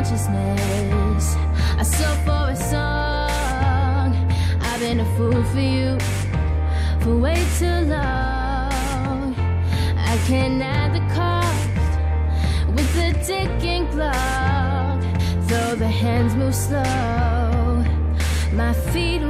consciousness. I sell for a song. I've been a fool for you for way too long. I can add the cost with the ticking clock. Though the hands move slow, my feet